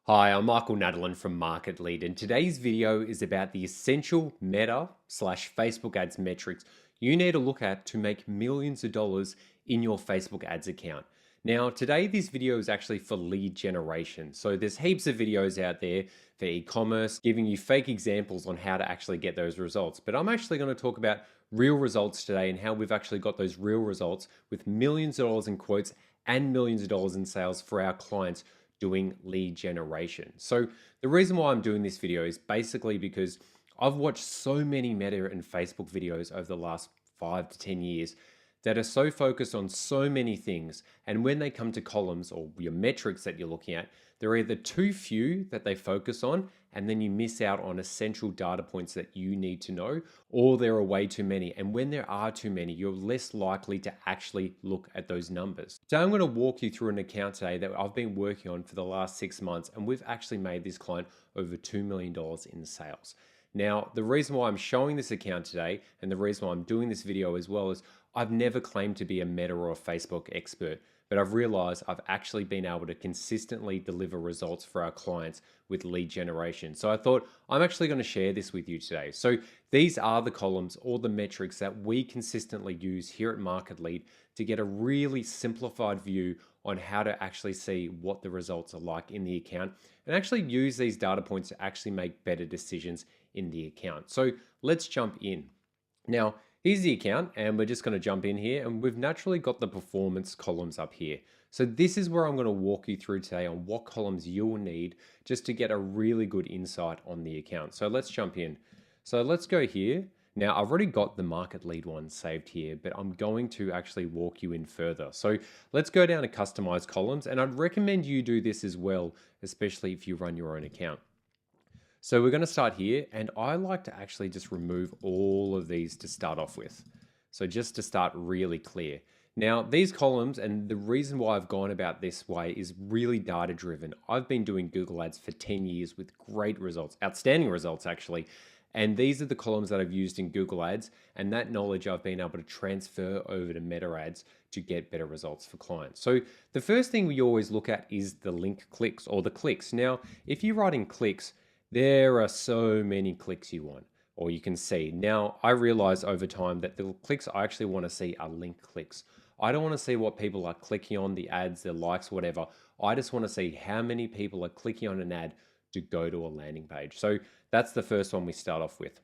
Hi, I'm Michael Nadalin from Market Lead, and today's video is about the essential Meta slash Facebook ads metrics you need to look at to make millions of dollars in your Facebook ads account. Now, today this video is actually for lead generation. So there's heaps of videos out there for e-commerce giving you fake examples on how to actually get those results. But I'm actually going to talk about real results today and how we've actually got those real results with millions of dollars in quotes and millions of dollars in sales for our clients doing lead generation. So the reason why I'm doing this video is basically because I've watched so many Meta and Facebook videos over the last 5 to 10 years that are so focused on so many things. And when they come to columns or your metrics that you're looking at, they're either too few that they focus on, and then you miss out on essential data points that you need to know, or there are way too many. And when there are too many, you're less likely to actually look at those numbers. So I'm going to walk you through an account today that I've been working on for the last 6 months, and we've actually made this client over $2 million in sales. Now, the reason why I'm showing this account today and the reason why I'm doing this video as well is I've never claimed to be a Meta or a Facebook expert, but I've realized I've actually been able to consistently deliver results for our clients with lead generation. So I thought I'm actually going to share this with you today. So these are the columns or the metrics that we consistently use here at Market Lead to get a really simplified view on how to actually see what the results are like in the account and actually use these data points to actually make better decisions in the account. So let's jump in. Now, here's the account, and we're just going to jump in here, and we've naturally got the performance columns up here. So this is where I'm going to walk you through today on what columns you'll need just to get a really good insight on the account. So let's jump in. So let's go here. Now, I've already got the market lead one saved here, but I'm going to actually walk you in further. So let's go down to customize columns, and I'd recommend you do this as well, especially if you run your own account. So we're going to start here, and I like to actually just remove all of these to start off with. So just to start really clear. Now, these columns, and the reason why I've gone about this way is really data driven. I've been doing Google Ads for 10 years with great results, outstanding results actually. And these are the columns that I've used in Google Ads, and that knowledge I've been able to transfer over to Meta Ads to get better results for clients. So the first thing we always look at is the link clicks or the clicks. Now, if you're writing clicks, there are so many clicks you want, or you can see. Now, I realize over time that the clicks I actually want to see are link clicks. I don't want to see what people are clicking on, the ads, their likes, whatever. I just want to see how many people are clicking on an ad to go to a landing page. So that's the first one we start off with.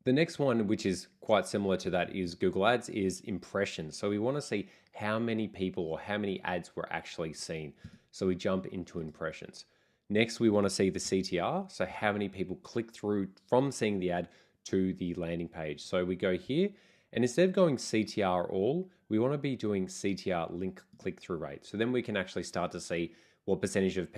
The next one, which is quite similar to that, is Google Ads, is impressions. So we want to see how many people or how many ads were actually seen. So we jump into impressions. Next, we want to see the CTR, so how many people click through from seeing the ad to the landing page. So we go here, and instead of going CTR all, we want to be doing CTR link click-through rate. So then we can actually start to see what percentage of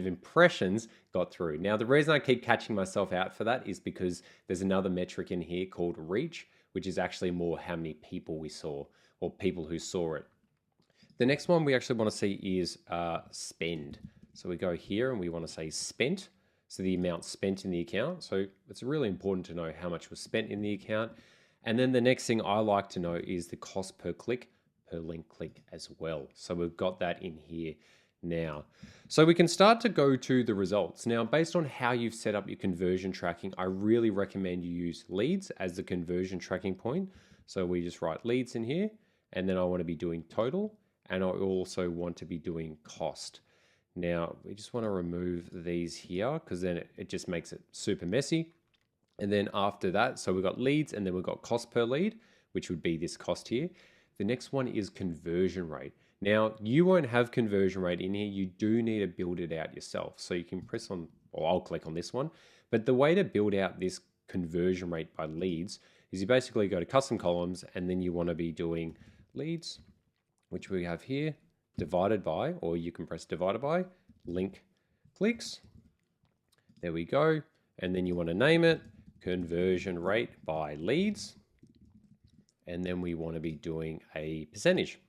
impressions got through. Now, the reason I keep catching myself out for that is because there's another metric in here called reach, which is actually more how many people we saw or people who saw it. The next one we actually want to see is spend. So we go here and we want to say spent, so the amount spent in the account. So it's really important to know how much was spent in the account. And then the next thing I like to know is the cost per click, per link click as well. So we've got that in here now. So we can start to go to the results. Now, based on how you've set up your conversion tracking, I really recommend you use leads as the conversion tracking point. So we just write leads in here, and then I want to be doing total, and I also want to be doing cost. Now, we just want to remove these here because then it just makes it super messy. And then after that, so we've got leads and then we've got cost per lead, which would be this cost here. The next one is conversion rate. Now, you won't have conversion rate in here. You do need to build it out yourself. So you can press on, or I'll click on this one. But the way to build out this conversion rate by leads is you basically go to custom columns and then you want to be doing leads, which we have here, divided by, or you can press divided by, link clicks. There we go. And then you want to name it conversion rate by leads. And then we want to be doing a percentage.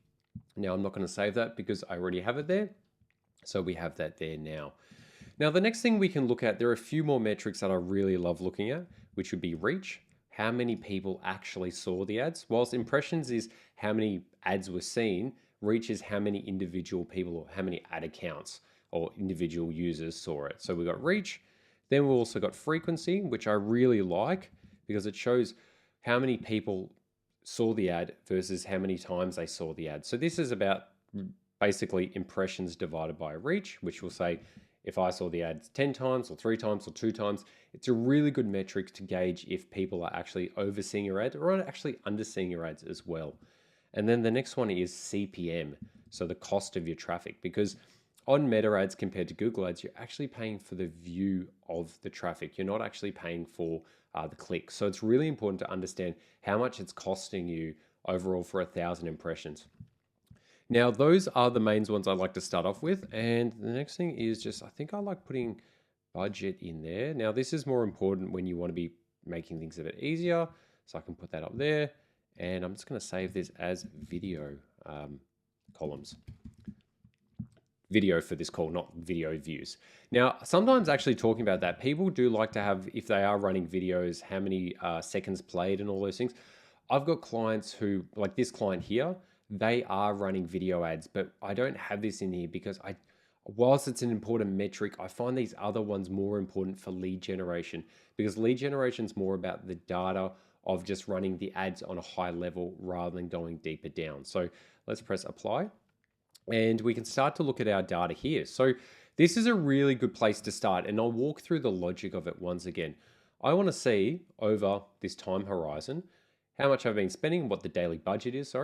Now, I'm not going to save that because I already have it there. So we have that there now. Now, the next thing we can look at, there are a few more metrics that I really love looking at, which would be reach. How many people actually saw the ads? Whilst impressions is how many ads were seen, reach is how many individual people or how many ad accounts or individual users saw it. So we got reach. Then we also got frequency, which I really like because it shows how many people saw the ad versus how many times they saw the ad. So this is about basically impressions divided by reach, which will say if I saw the ads 10 times or 3 times or 2 times. It's a really good metric to gauge if people are actually overseeing your ads or actually underseeing your ads as well. And then the next one is CPM, so the cost of your traffic, because on Meta ads compared to Google ads, you're actually paying for the view of the traffic. You're not actually paying for the click. So it's really important to understand how much it's costing you overall for 1,000 impressions. Now, those are the main ones I like to start off with. And the next thing is just, I think I like putting budget in there. Now, this is more important when you want to be making things a bit easier. So I can put that up there. And I'm just going to save this as video columns. Video for this call, not video views. Now, sometimes actually talking about that, people do like to have, if they are running videos, how many seconds played and all those things. I've got clients who, like this client here, they are running video ads, but I don't have this in here because whilst it's an important metric, I find these other ones more important for lead generation, because lead generation is more about the data of just running the ads on a high level rather than going deeper down. So let's press apply. And we can start to look at our data here. So this is a really good place to start, and I'll walk through the logic of it once again. I want to see over this time horizon how much I've been spending, what the daily budget is,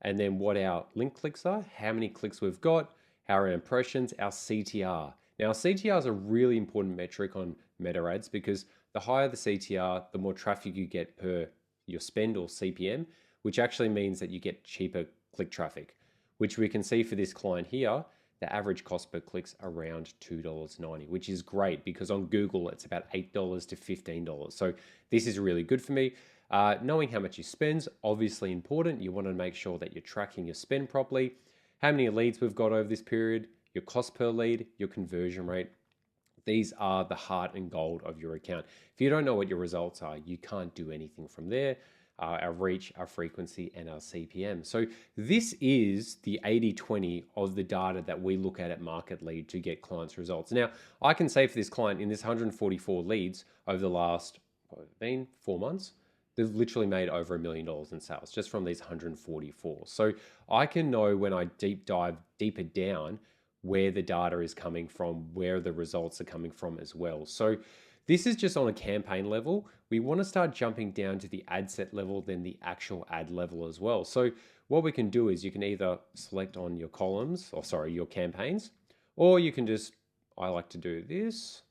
and then what our link clicks are, how many clicks we've got, our impressions, our CTR. Now, CTR is a really important metric on Meta ads because the higher the CTR, the more traffic you get per your spend or CPM, which actually means that you get cheaper click traffic, which we can see for this client here, the average cost per click's around $2.90, which is great because on Google, it's about $8 to $15. So this is really good for me. Knowing how much you spend, obviously important. You want to make sure that you're tracking your spend properly. How many leads we've got over this period, your cost per lead, your conversion rate. These are the heart and gold of your account. If you don't know what your results are, you can't do anything from there. Our reach, our frequency, and our CPM. So this is the 80-20 of the data that we look at Market Lead to get clients' results. Now, I can say for this client, in this 144 leads over the last 4 months, they've literally made over $1 million in sales just from these 144. So I can know when I deep dive deeper down where the data is coming from, where the results are coming from as well. So this is just on a campaign level. We want to start jumping down to the ad set level, then the actual ad level as well. So what we can do is you can either select on your columns, your campaigns, or you can just, I like to do this,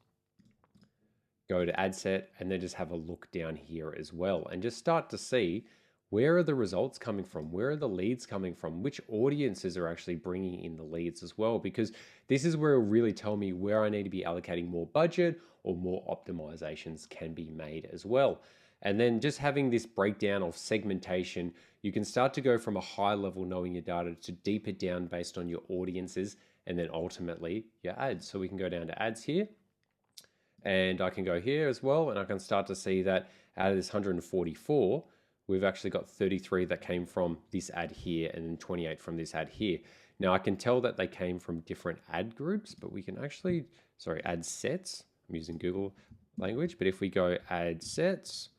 go to ad set, and then just have a look down here as well, and just start to see where are the results coming from? Where are the leads coming from? Which audiences are actually bringing in the leads as well? Because this is where it'll really tell me where I need to be allocating more budget or more optimizations can be made as well. And then just having this breakdown of segmentation, you can start to go from a high level knowing your data to deeper down based on your audiences and then ultimately your ads. So we can go down to ads here, and I can go here as well, and I can start to see that out of this 144, we've actually got 33 that came from this ad here and then 28 from this ad here. Now I can tell that they came from different ad groups, but we can actually, ad sets. I'm using Google language, but if we go ad sets,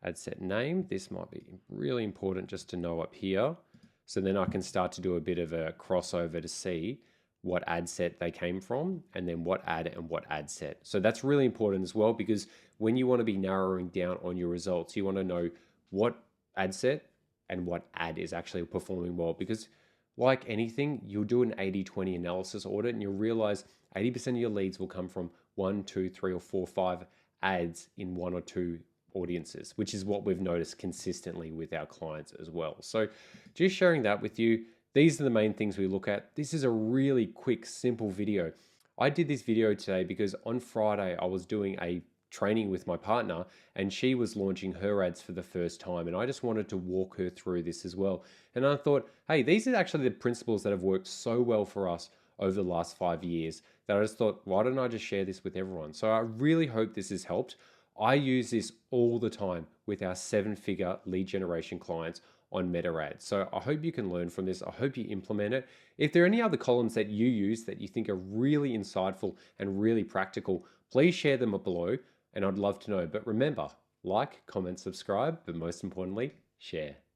ad set name, this might be really important just to know up here. So then I can start to do a bit of a crossover to see what ad set they came from and then what ad and what ad set. So that's really important as well, because when you want to be narrowing down on your results, you want to know what ad set and what ad is actually performing well, because like anything, you'll do an 80-20 analysis audit and you'll realize 80% of your leads will come from 1, 2, 3, or 4, 5 ads in 1 or 2 audiences, which is what we've noticed consistently with our clients as well. So just sharing that with you. These are the main things we look at. This is a really quick, simple video. I did this video today because on Friday I was doing a training with my partner and she was launching her ads for the first time, and I just wanted to walk her through this as well. And I thought, hey, these are actually the principles that have worked so well for us over the last 5 years that I just thought, why don't I just share this with everyone? So I really hope this has helped. I use this all the time with our 7-figure lead generation clients on meta ads. So I hope you can learn from this. I hope you implement it. If there are any other columns that you use that you think are really insightful and really practical, please share them below and I'd love to know. But remember, like, comment, subscribe, but most importantly, share.